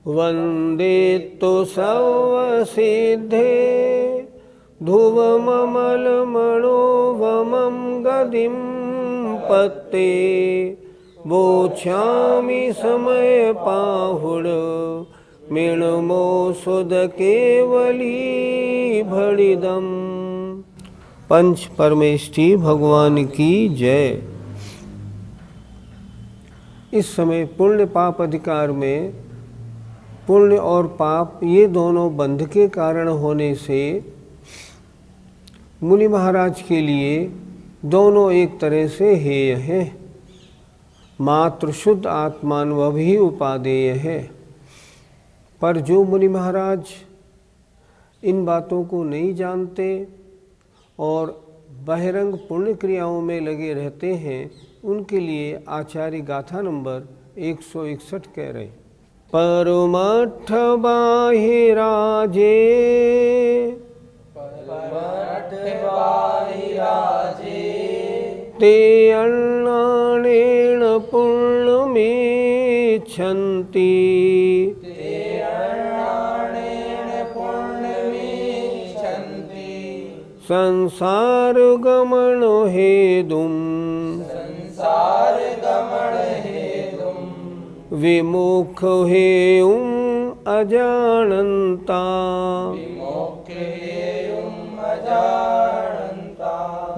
वन्दे तु सर्वसिद्धे ध्रुवममलमणोवमं गदिं पत्ते वोच्छामि समयपाहुड मृण्मो सुदकेवली भणिदम्। पंच परमेष्ठी भगवान की जय। इस समय पुण्य पाप अधिकार में पुण्य और पाप ये दोनों बंध के कारण होने से मुनि महाराज के लिए दोनों एक तरह से हेय है। मात्र शुद्ध आत्मानुभव ही उपादेय है। पर जो मुनि महाराज इन बातों को नहीं जानते और बहिरंग पुण्य क्रियाओं में लगे रहते हैं, उनके लिए आचार्य गाथा नंबर 161 कह रहे। परमठ बाहिराजे ते अन्नानेन पुण्यमिच्छन्ति संसार गमन हेतुं विमुख हेयुं अजानन्ता।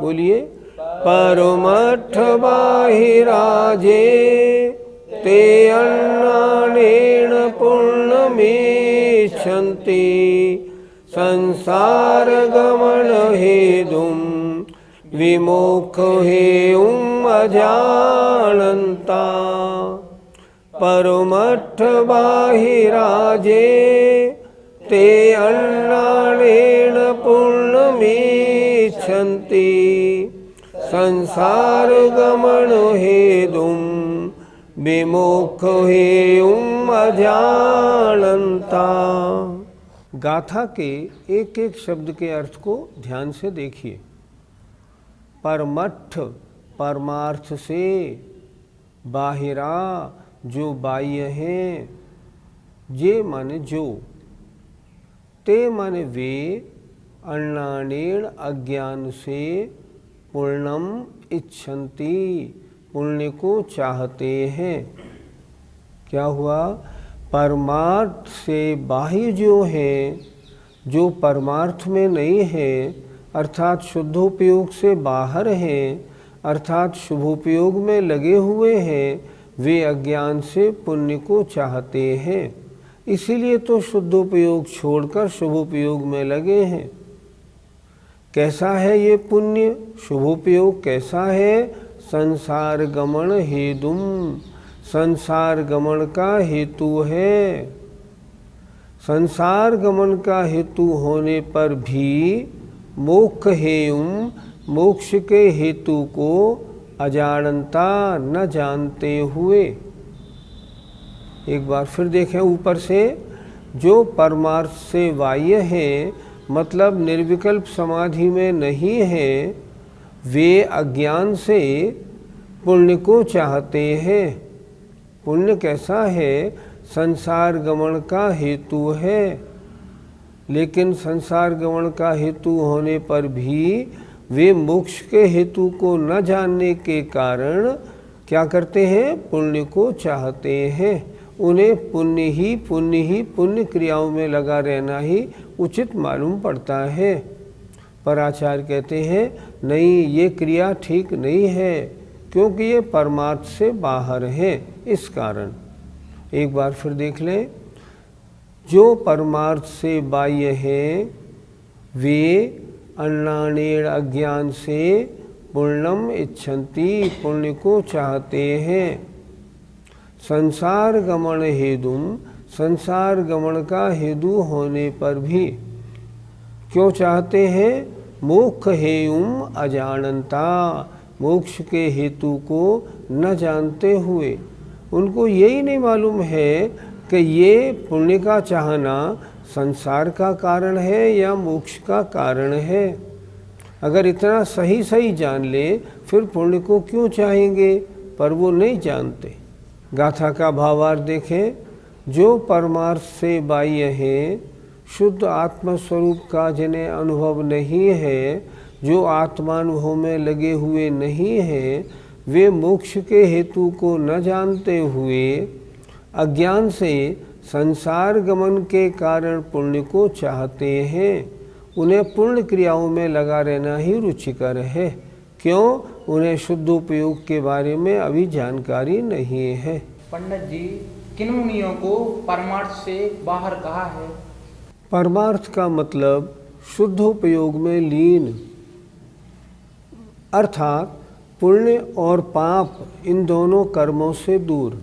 बोलिए। परमठ बाहिराजे ते अन्नानेन पुण्यमिच्छन्ति संसार गमन हेतुं विमुख हेयुं अजानन्ता। परमठ बाहिराजे ते अन्नानेन पुण्यमिच्छन्ति संसार गमन हेतुं विमुख हेयुं अजानन्ता। गाथा के एक एक शब्द के अर्थ को ध्यान से देखिए। परमठ परमार्थ से, बाहिरा जो बाह्य हैं, जे माने जो, ते माने वे, अन्नानेन अज्ञान से, पुण्यम इच्छन्ति पुण्य को चाहते हैं। क्या हुआ? परमार्थ से बाह्य जो हैं, जो परमार्थ में नहीं है, अर्थात शुद्धोपयोग से बाहर हैं, अर्थात शुभोपयोग में लगे हुए हैं, वे अज्ञान से पुण्य को चाहते हैं। इसीलिए तो शुद्धोपयोग छोड़कर शुभोपयोग में लगे हैं। कैसा है ये पुण्य? शुभोपयोग कैसा है? संसार गमन हेतुम, संसार गमन का हेतु है। संसार गमन का हेतु होने पर भी मोक्ष हेयुम, मोक्ष के हेतु को अजानता न जानते हुए। एक बार फिर देखें ऊपर से। जो परमार्थ से बाह्य है, मतलब निर्विकल्प समाधि में नहीं है, वे अज्ञान से पुण्य को चाहते हैं। पुण्य कैसा है? संसार गमन का हेतु है। लेकिन संसार गमन का हेतु होने पर भी वे मोक्ष के हेतु को न जानने के कारण क्या करते हैं? पुण्य को चाहते हैं। उन्हें पुण्य क्रियाओं में लगा रहना ही उचित मालूम पड़ता है। पर आचार्य कहते हैं नहीं, ये क्रिया ठीक नहीं है, क्योंकि ये परमार्थ से बाहर है। इस कारण एक बार फिर देख लें। जो परमार्थ से बाह्य हैं, वे अन्नानेन अज्ञान से पुण्यम इच्छन्ति पुण्य को चाहते हैं। संसार गमन हेतुम, संसार गमन का हेतु होने पर भी क्यों चाहते हैं? मोक्ष हेयुम अजानन्ता, मोक्ष के हेतु को न जानते हुए। उनको यही नहीं मालूम है कि ये पुण्य का चाहना संसार का कारण है या मोक्ष का कारण है। अगर इतना सही सही जान ले, फिर पुण्य को क्यों चाहेंगे? पर वो नहीं जानते। गाथा का भावार्थ देखें। जो परमार्थ से बाह्य है, शुद्ध आत्मस्वरूप का जिन्हें अनुभव नहीं है, जो आत्मानुभव में लगे हुए नहीं हैं, वे मोक्ष के हेतु को न जानते हुए अज्ञान से संसार गमन के कारण पुण्य को चाहते हैं। उन्हें पुण्य क्रियाओं में लगा रहना ही रुचिकर है। क्यों? उन्हें शुद्धोपयोग के बारे में अभी जानकारी नहीं है। पंडित जी, किन मुनियों को परमार्थ से बाहर कहा है? परमार्थ का मतलब शुद्धोपयोग में लीन, अर्थात पुण्य और पाप इन दोनों कर्मों से दूर।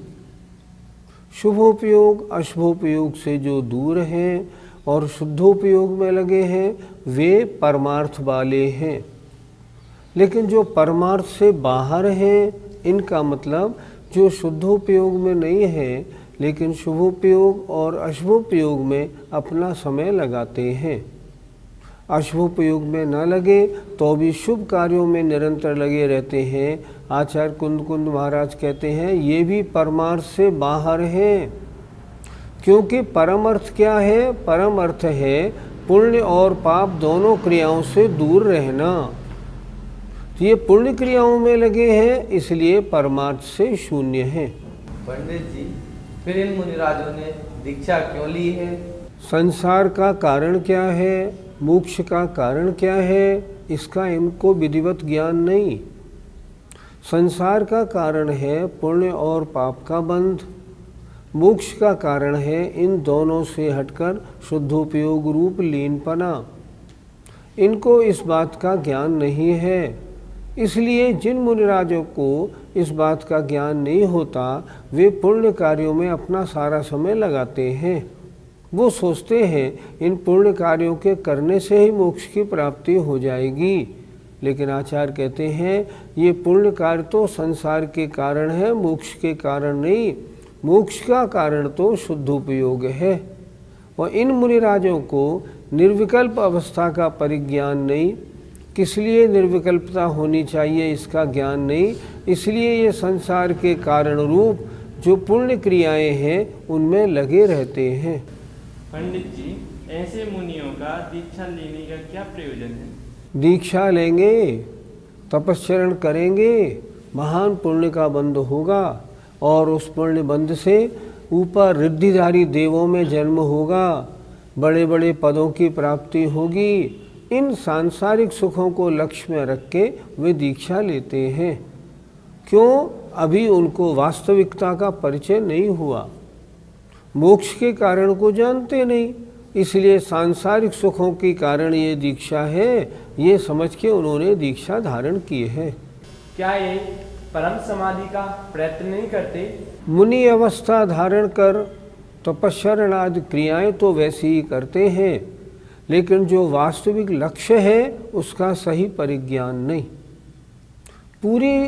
शुभोपयोग अशुभोपयोग से जो दूर हैं और शुद्धोपयोग में लगे हैं, वे परमार्थ वाले हैं। लेकिन जो परमार्थ से बाहर हैं, इनका मतलब जो शुद्धोपयोग में नहीं है लेकिन शुभोपयोग और अशुभोपयोग में अपना समय लगाते हैं। अशुभोपयोग में न लगे तो भी शुभ कार्यों में निरंतर लगे रहते हैं। आचार्य कुंद महाराज कहते हैं ये भी परमार्थ से बाहर हैं। क्योंकि परम अर्थ क्या है? परम अर्थ है पुण्य और पाप दोनों क्रियाओं से दूर रहना। तो ये पुण्य क्रियाओं में लगे हैं, इसलिए परमार्थ से शून्य है। पंडित जी, फिर इन मुनिराजों ने दीक्षा क्यों ली है? संसार का कारण क्या है, मोक्ष का कारण क्या है, इसका इनको विधिवत ज्ञान नहीं। संसार का कारण है पुण्य और पाप का बंध, मोक्ष का कारण है इन दोनों से हटकर शुद्धोपयोग रूप लीनपना। इनको इस बात का ज्ञान नहीं है। इसलिए जिन मुनिराजों को इस बात का ज्ञान नहीं होता, वे पुण्य कार्यों में अपना सारा समय लगाते हैं। वो सोचते हैं इन पुण्य कार्यों के करने से ही मोक्ष की प्राप्ति हो जाएगी। लेकिन आचार्य कहते हैं ये पुण्य कार्य तो संसार के कारण है, मोक्ष के कारण नहीं। मोक्ष का कारण तो शुद्धोपयोग है। और इन मुनिराजों को निर्विकल्प अवस्था का परिज्ञान नहीं। किस लिए निर्विकल्पता होनी चाहिए इसका ज्ञान नहीं। इसलिए ये संसार के कारण रूप जो पुण्य क्रियाएं हैं उनमें लगे रहते हैं। पंडित जी, ऐसे मुनियों का दीक्षा लेने का क्या प्रयोजन है? दीक्षा लेंगे, तपस्चरण करेंगे, महान पुण्य का बंध होगा और उस पुण्य बंध से ऊपर रिद्धिधारी देवों में जन्म होगा, बड़े बड़े पदों की प्राप्ति होगी। इन सांसारिक सुखों को लक्ष्य में रख के वे दीक्षा लेते हैं। क्यों? अभी उनको वास्तविकता का परिचय नहीं हुआ, मोक्ष के कारण को जानते नहीं। इसलिए सांसारिक सुखों के कारण ये दीक्षा है, ये समझ के उन्होंने दीक्षा धारण की है। क्या ये परम समाधि का प्रयत्न नहीं करते? मुनि अवस्था धारण कर तपस्चरण आदि क्रियाएं तो वैसे ही करते हैं, लेकिन जो वास्तविक लक्ष्य है उसका सही परिज्ञान नहीं। पूरी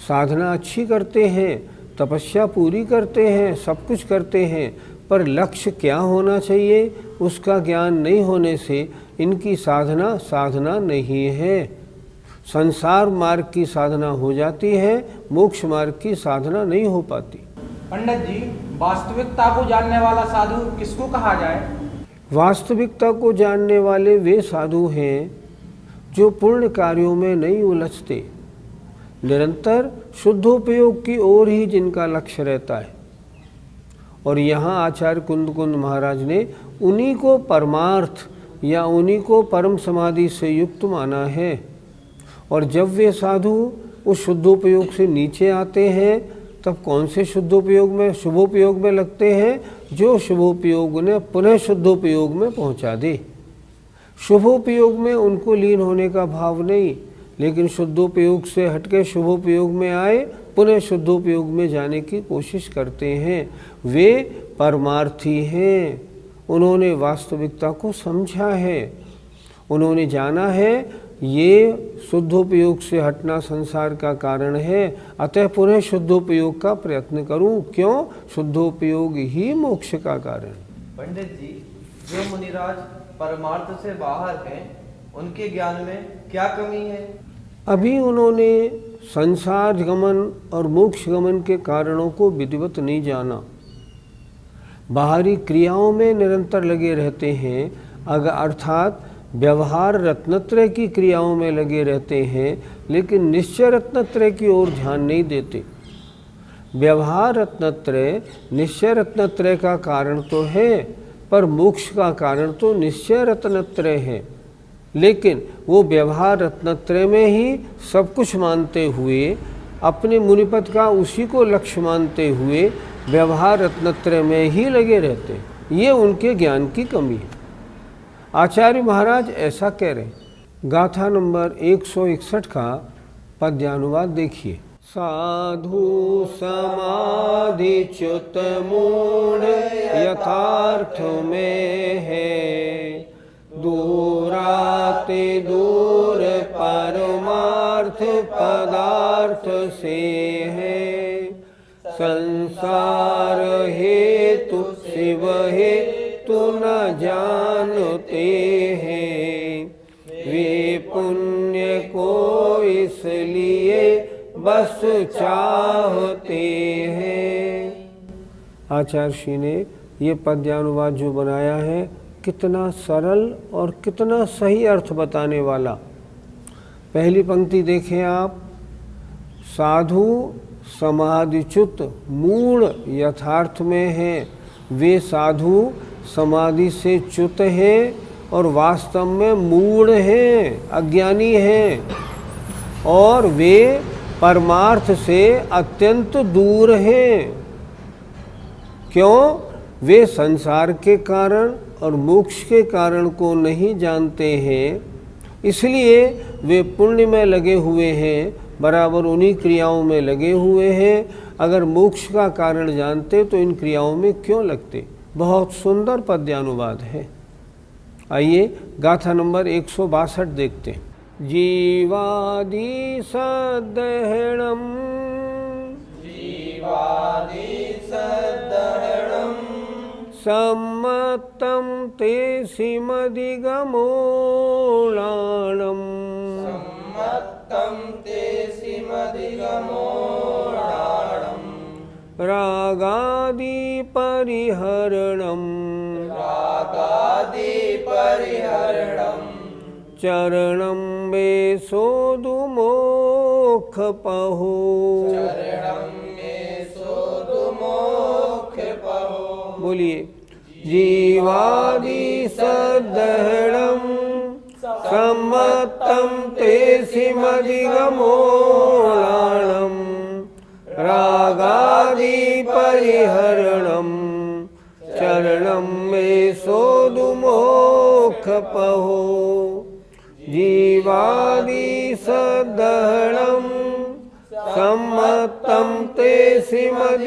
साधना अच्छी करते हैं, तपस्या पूरी करते हैं, सब कुछ करते हैं, पर लक्ष्य क्या होना चाहिए उसका ज्ञान नहीं होने से इनकी साधना नहीं है। संसार मार्ग की साधना हो जाती है, मोक्ष मार्ग की साधना नहीं हो पाती। पंडित जी, वास्तविकता को जानने वाला साधु किसको कहा जाए? वास्तविकता को जानने वाले वे साधु हैं जो पुण्य कार्यों में नहीं उलझते, निरंतर शुद्धोपयोग की ओर ही जिनका लक्ष्य रहता है। और यहाँ आचार्य कुंद महाराज ने उन्हीं को परमार्थ या उन्हीं को परम समाधि से युक्त माना है। और जब वे साधु उस शुद्धोपयोग से नीचे आते हैं तब कौन से शुद्धोपयोग में, शुभोपयोग में लगते हैं? जो शुभोपयोग ने पुनः शुद्धोपयोग में पहुंचा दे। शुभोपयोग में उनको लीन होने का भाव नहीं, लेकिन शुद्धोपयोग से हटके शुभोपयोग में आए, पुनः शुद्धोपयोग में जाने की कोशिश करते हैं। वे परमार्थी हैं। उन्होंने वास्तविकता को समझा है, उन्होंने जाना है ये शुद्धोपयोग से हटना संसार का कारण है, अतः पुनः शुद्धोपयोग का प्रयत्न करूं। क्यों? शुद्धोपयोग ही मोक्ष का कारण। पंडित जी, जो मुनिराज परमार्थ से बाहर हैं, उनके ज्ञान में क्या कमी है? अभी उन्होंने संसार गमन और मोक्ष गमन के कारणों को विधिवत नहीं जाना। बाहरी क्रियाओं में निरंतर लगे रहते हैं, अगर अर्थात व्यवहार रत्नत्रय की क्रियाओं में लगे रहते हैं, लेकिन निश्चय रत्नत्रय की ओर ध्यान नहीं देते। व्यवहार रत्नत्रय निश्चय रत्नत्रय का कारण तो है, पर मोक्ष का कारण तो निश्चय रत्नत्रय है। लेकिन वो व्यवहार रत्नत्रय में ही सब कुछ मानते हुए, अपने मुनिपद का उसी को लक्ष्य मानते हुए व्यवहार रत्नत्रय में ही लगे रहते। ये उनके ज्ञान की कमी है। आचार्य महाराज ऐसा कह रहे हैं। गाथा नंबर 161 का पद्यानुवाद देखिए। साधु समाधि च्युत मूढ़ यथार्थ में है, दूराते दूर परमार्थ पदार्थ से है। संसार हेतु शिव हेतु न जानते हैं, वे पुण्य को इसलिए बस चाहते हैं। आचार्य श्री ने ये पद्यानुवाद जो बनाया है, कितना सरल और कितना सही अर्थ बताने वाला। पहली पंक्ति देखें आप, साधु समाधिच्युत मूढ़ यथार्थ में हैं। वे साधु समाधि से च्युत हैं और वास्तव में मूढ़ हैं, अज्ञानी हैं, और वे परमार्थ से अत्यंत दूर हैं। क्यों? वे संसार के कारण और मोक्ष के कारण को नहीं जानते हैं, इसलिए वे पुण्य में लगे हुए हैं, बराबर उन्हीं क्रियाओं में लगे हुए हैं। अगर मोक्ष का कारण जानते तो इन क्रियाओं में क्यों लगते। बहुत सुंदर पद्यानुवाद है। आइए गाथा नंबर 162 देखते हैं। जीवादि सदहणम सम्मतम ते सिमधिगमोलाणम रागादि परिहरणम चरणम मे सोदुमोक्ष पहो। बोलिए। जीवादि सदहणम सम्मतम ते सिमधिगमोलाणम रागादि परिहरणम चरणम मे सोदुमोक्ष पहो। जीवादि सदहणम सम्मतम ते सिमधिगमोलाणम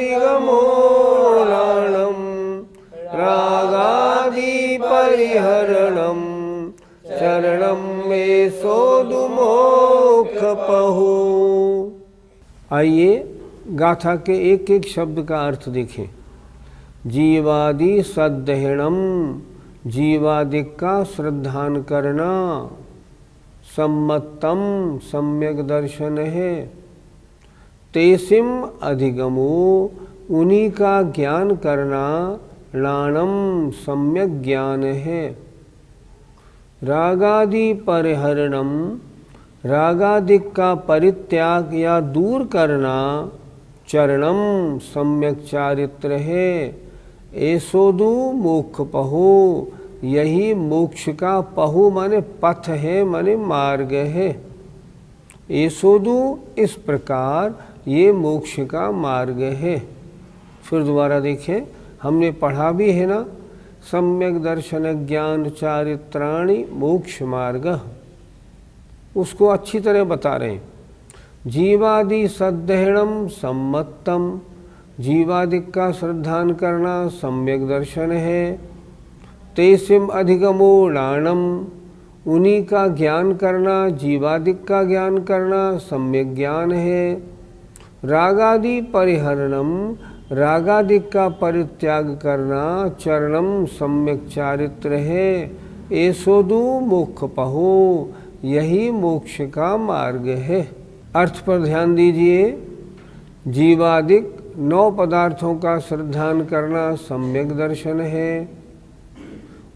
रागादि परिहरणम चरणम मे सोदुमोक्ष पहो। आइए गाथा के एक एक शब्द का अर्थ देखें। जीवादि सदहणम, जीवादि का श्रद्धान करना। सम्मतम, सम्यक दर्शन है। तेसिम अधिगमो, उन्हीं का ज्ञान करना। लाणम, सम्यक ज्ञान है। रागादि परिहरणम, रागादिक का परित्याग या दूर करना। चरणम, सम्यक चारित्र है। एसोदु मोक्ष पहो, यही मोक्ष का पहु माने पथ है, माने मार्ग है। एसोदु, इस प्रकार ये मोक्ष का मार्ग है। फिर दोबारा देखें, हमने पढ़ा भी है ना, सम्यक दर्शन ज्ञान चारित्राणि मोक्ष मार्ग, उसको अच्छी तरह बता रहे हैं। जीवादि सदहणम सम्मतम, जीवादि का श्रद्धान करना सम्यक दर्शन है। तेसिम अधिगमो लाणम, उन्हीं का ज्ञान करना, जीवादिक का ज्ञान करना सम्यक ज्ञान है। रागादि परिहरणम, रागादिक का परित्याग करना। चरणम, सम्यक चारित्र है। एसोदु मोक्ष पहो, यही मोक्ष का मार्ग है। अर्थ पर ध्यान दीजिए। जीवादिक 9 पदार्थों का श्रद्धान करना सम्यक दर्शन है।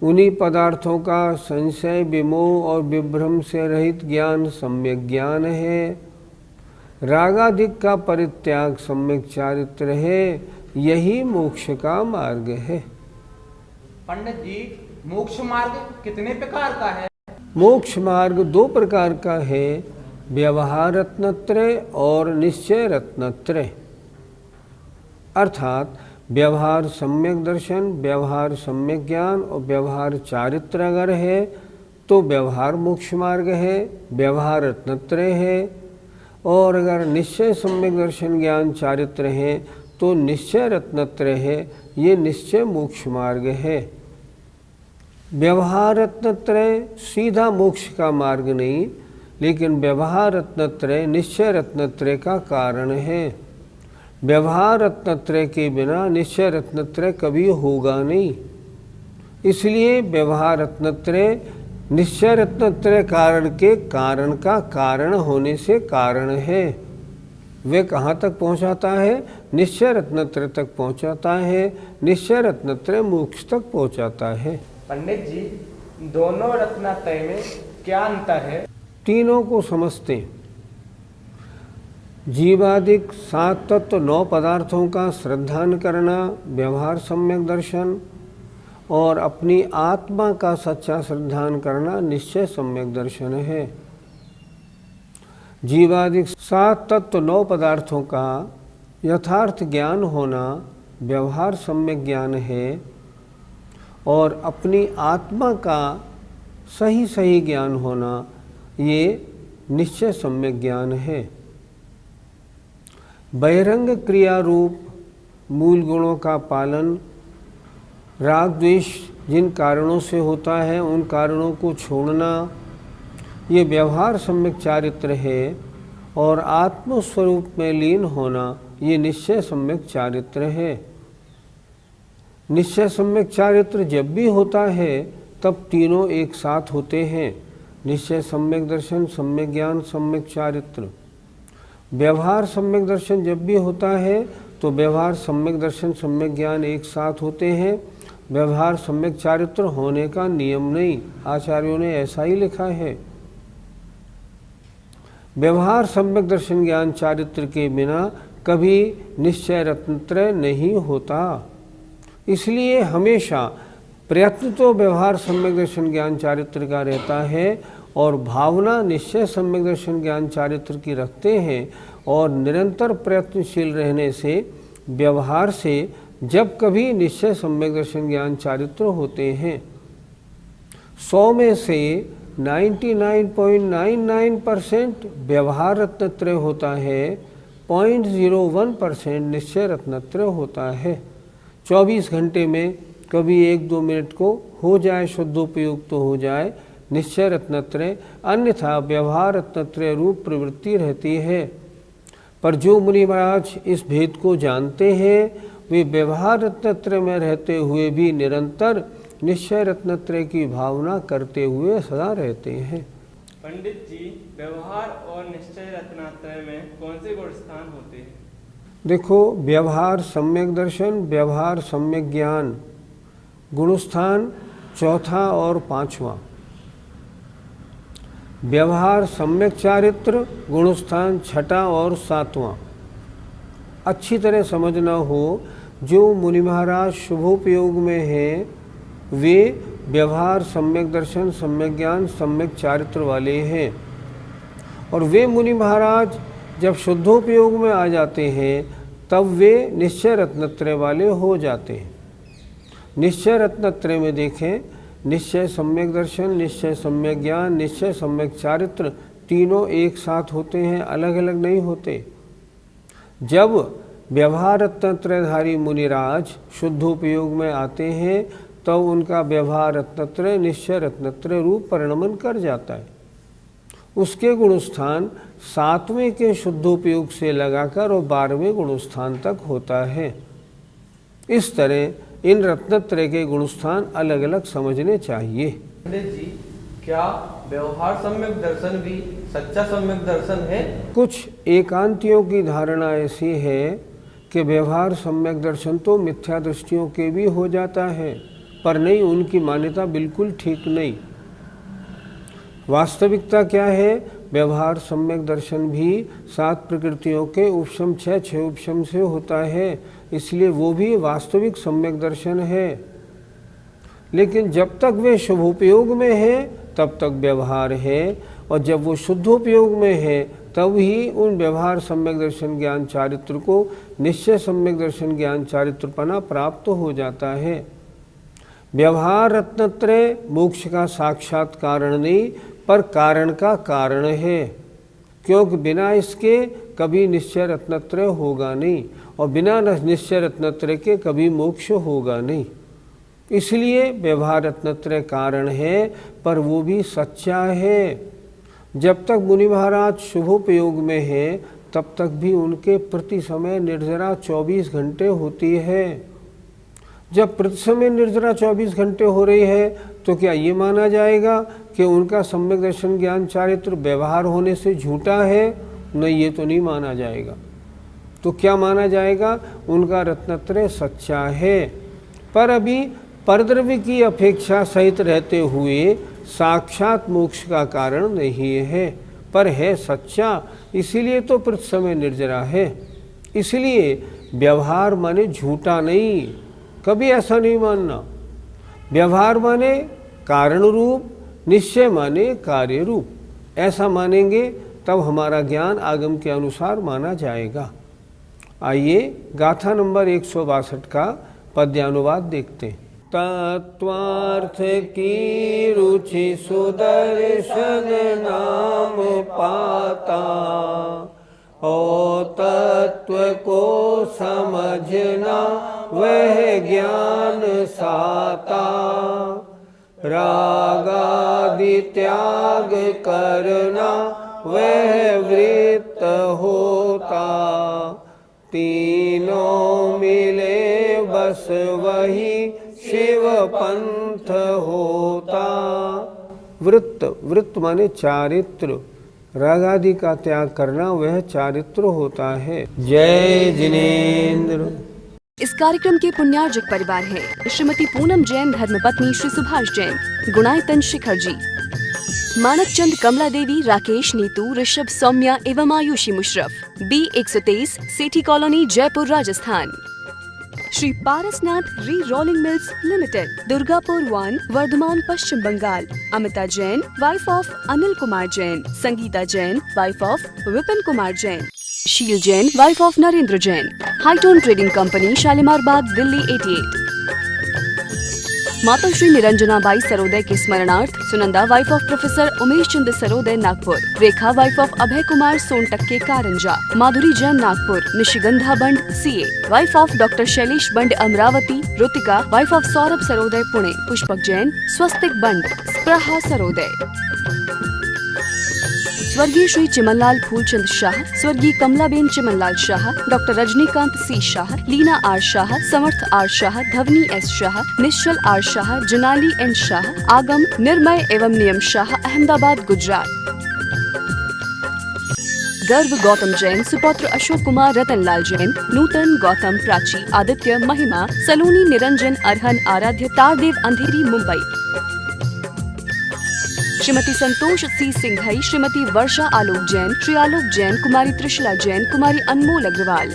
उन्हीं पदार्थों का संशय, विमोह और विभ्रम से रहित ज्ञान सम्यक ज्ञान है। रागाधिक का परित्याग सम्यक चारित्र है। यही मोक्ष का मार्ग है। पंडित जी, मोक्ष मार्ग कितने प्रकार का है? मोक्ष मार्ग 2 प्रकार का है, व्यवहार रत्नत्रय और निश्चय रत्नत्रय। अर्थात व्यवहार सम्यक दर्शन, व्यवहार सम्यक ज्ञान और व्यवहार चारित्र अगर है तो व्यवहार मोक्ष मार्ग है, व्यवहार रत्नत्रय है। और अगर निश्चय सम्यक दर्शन ज्ञान चारित्र है तो निश्चय रत्नत्रय है। ये निश्चय मोक्ष मार्ग है। व्यवहार रत्नत्रय सीधा मोक्ष का मार्ग नहीं, लेकिन व्यवहार रत्नत्रय निश्चय रत्नत्रय का कारण है। व्यवहार रत्नत्रय के बिना निश्चय रत्नत्रय कभी होगा नहीं। इसलिए व्यवहार रत्नत्रय निश्चय रत्नत्रय कारण के कारण का कारण होने से कारण है। वे कहाँ तक पहुँचाता है? निश्चय रत्नत्रय तक पहुँचाता है। निश्चय रत्नत्रय मोक्ष तक पहुँचाता है। पंडित जी, दोनों रत्नत्रय में क्या अंतर है? तीनों को समझते हैं। जीवादिक 7 तत्व 9 पदार्थों का श्रद्धान करना व्यवहार सम्यक दर्शन और अपनी आत्मा का सच्चा श्रद्धान करना निश्चय सम्यक दर्शन है। जीवादिक 7 तत्व 9 पदार्थों का यथार्थ ज्ञान होना व्यवहार सम्यक ज्ञान है और अपनी आत्मा का सही ज्ञान होना ये निश्चय सम्यक ज्ञान है। बहिरंग क्रिया रूप मूल गुणों का पालन, राग द्वेष जिन कारणों से होता है उन कारणों को छोड़ना, ये व्यवहार सम्यक चारित्र है। और आत्मस्वरूप में लीन होना ये निश्चय सम्यक चारित्र है। निश्चय सम्यक चारित्र जब भी होता है तब तीनों एक साथ होते हैं, निश्चय सम्यक दर्शन, सम्यक ज्ञान, सम्यक चारित्र। व्यवहार सम्यक दर्शन जब भी होता है तो व्यवहार सम्यक दर्शन, सम्यक ज्ञान एक साथ होते हैं। व्यवहार सम्यक चारित्र होने का नियम नहीं, आचार्यों ने ऐसा ही लिखा है। व्यवहार सम्यक दर्शन ज्ञान चारित्र के बिना कभी निश्चय रत्नत्रय नहीं होता। इसलिए हमेशा प्रयत्न तो व्यवहार सम्यक दर्शन ज्ञान चारित्र का रहता है और भावना निश्चय सम्यक दर्शन ज्ञान चारित्र की रखते हैं। और निरंतर प्रयत्नशील रहने से व्यवहार से जब कभी निश्चय सम्यक दर्शन ज्ञान चारित्र होते हैं। 100 में से 99.99% व्यवहार रत्नत्रय होता है, 0.01% निश्चय रत्नत्रय होता है। 24 घंटे में कभी 1-2 मिनट को हो जाए शुद्धोपयोग तो हो जाए निश्चय रत्नत्रय, अन्यथा व्यवहार रत्नत्रय रूप प्रवृत्ति रहती है। पर जो मुनि महाराज इस भेद को जानते हैं वे व्यवहार रत्नत्रय में रहते हुए भी निरंतर निश्चय रत्नत्रय की भावना करते हुए सदा रहते हैं। पंडित जी, व्यवहार और निश्चय रत्नत्रय में कौन से गुण स्थान होते हैं? देखो, व्यवहार सम्यक दर्शन, व्यवहार सम्यक ज्ञान गुणस्थान चौथा और 5वां। व्यवहार सम्यक चारित्र गुणस्थान 6ठा और 7वां। अच्छी तरह समझना हो, जो मुनि महाराज शुभोपयोग में हैं वे व्यवहार सम्यक दर्शन, सम्यक ज्ञान, सम्यक चारित्र वाले हैं। और वे मुनि महाराज जब शुद्धोपयोग में आ जाते हैं तब वे निश्चय रत्नत्रय वाले हो जाते हैं। निश्चय रत्नत्रय में देखें, निश्चय सम्यक दर्शन, निश्चय सम्यक ज्ञान, निश्चय सम्यक चारित्र तीनों एक साथ होते हैं, अलग अलग नहीं होते। जब व्यवहार रत्नत्रयधारी मुनिराज शुद्धोपयोग में आते हैं तो उनका व्यवहार रत्नत्रय निश्चय रत्नत्रय रूप परिणमन कर जाता है। उसके गुणस्थान 7वें के शुद्धोपयोग से लगाकर और 12वें गुणस्थान तक होता है। इस तरह इन रत्नत्रय के गुणस्थान अलग अलग समझने चाहिए। पंडित जी, क्या व्यवहार सम्यक दर्शन भी सच्चा सम्यक दर्शन है? कुछ एकांतियों की धारणा ऐसी है कि व्यवहार सम्यक दर्शन तो मिथ्या दृष्टियों के भी हो जाता है, पर नहीं, उनकी मान्यता बिल्कुल ठीक नहीं। वास्तविकता क्या है? व्यवहार सम्यक दर्शन भी 7 प्रकृतियों के उपशम 6 उपशम से होता है, इसलिए वो भी वास्तविक सम्यक दर्शन है। लेकिन जब तक वे शुभोपयोग में है तब तक व्यवहार है, और जब वो शुद्धोपयोग में है तब ही उन व्यवहार सम्यक दर्शन ज्ञान चारित्र को निश्चय सम्यक दर्शन ज्ञान चारित्रपना प्राप्त हो जाता है। व्यवहार रत्नत्रय मोक्ष का साक्षात कारण नहीं, पर कारण का कारण है, क्योंकि बिना इसके कभी निश्चय रत्नत्रय होगा नहीं, और बिना निश्चय रत्नत्रय के कभी मोक्ष होगा नहीं। इसलिए व्यवहार रत्नत्रय कारण है, पर वो भी सच्चा है। जब तक मुनि महाराज शुभोपयोग में है तब तक भी उनके प्रति समय निर्जरा 24 घंटे होती है। जब प्रति समय निर्जरा 24 घंटे हो रही है तो क्या ये माना जाएगा कि उनका सम्यक दर्शन ज्ञान चारित्र व्यवहार होने से झूठा है? नहीं, ये तो नहीं माना जाएगा। तो क्या माना जाएगा? उनका रत्नत्रय सच्चा है, पर अभी परद्रव्य की अपेक्षा सहित रहते हुए साक्षात मोक्ष का कारण नहीं है, पर है सच्चा, इसीलिए तो प्रति समय निर्जरा है। इसलिए व्यवहार माने झूठा नहीं, कभी ऐसा नहीं मानना। व्यवहार माने कारण रूप, निश्चय माने कार्य रूप। ऐसा मानेंगे तब हमारा ज्ञान आगम के अनुसार माना जाएगा। आइए गाथा नंबर 162 का पद्यानुवाद देखते हैं। तत्वार्थ की रुचि सुदर्शन नाम पाता, ओ तत्व को समझना वह ज्ञान साता। रागादि त्याग करना वह वृत्त होता, तीनों मिले बस वही शिव पंथ होता। वृत्त, वृत्त माने चारित्र, रागादि का त्याग करना वह चारित्र होता है। जय जिनेन्द्र। इस कार्यक्रम के पुण्यार्जक परिवार हैं श्रीमती पूनम जैन, धर्मपत्नी श्री सुभाष जैन, गुणायतन शिखर जी, मानक चंद, कमला देवी, राकेश, नीतू, ऋषभ, सौम्या एवं Ayushi Musharraf, B123, Sethi colony, Jaipur, Rajasthan. Shri Parasnath re-rolling mills limited, Durgapur 1, Bardhaman, Paschim Bengal. Amita Jain, wife of Anil Kumar Jain. Sangeeta Jain, wife of Vipin Kumar Jain. Sheel Jain, wife of Narendra Jain. Hightone trading company, Shalimar Bagh, Delhi 88। Mata Shri Niranjana Bai Sarodaya के स्मरणार्थ Sunanda, wife of professor Umesh Chandra Sarodaya, Nagpur. Rekha, wife of Abhay Kumar Sontakke, Karanja. Madhuri Jain, Nagpur. Nishigandha Band, CA, wife of doctor Shailesh Band, Amravati. Rutika, wife of Saurabh Sarodaya, Pune. Pushpak Jain, Swastik Band, Spraha Sarodaya. स्वर्गीय श्री चिमनलाल फूलचंद शाह, स्वर्गीय Kamlaben Chimanlal Shah, doctor Rajnikant C Shah, Leena R Shah, Samarth R Shah, Dhvani S Shah, Nishchal R Shah, Junali N Shah, Aagam, Nirmay एवं नियम शाह, अहमदाबाद, गुजरात। गर्व गौतम जैन, सुपौत्र अशोक कुमार, रतनलाल जैन, नूतन, गौतम, प्राची, आदित्य, महिमा, सलोनी, निरंजन, अरहन, आराध्य, तारदेव, अंधेरी, Mumbai. Shrimati Santosh C Singhai, Shrimati वर्षा आलोक जैन, श्री आलोक जैन, कुमारी त्रिशला जैन, कुमारी अनमोल अग्रवाल।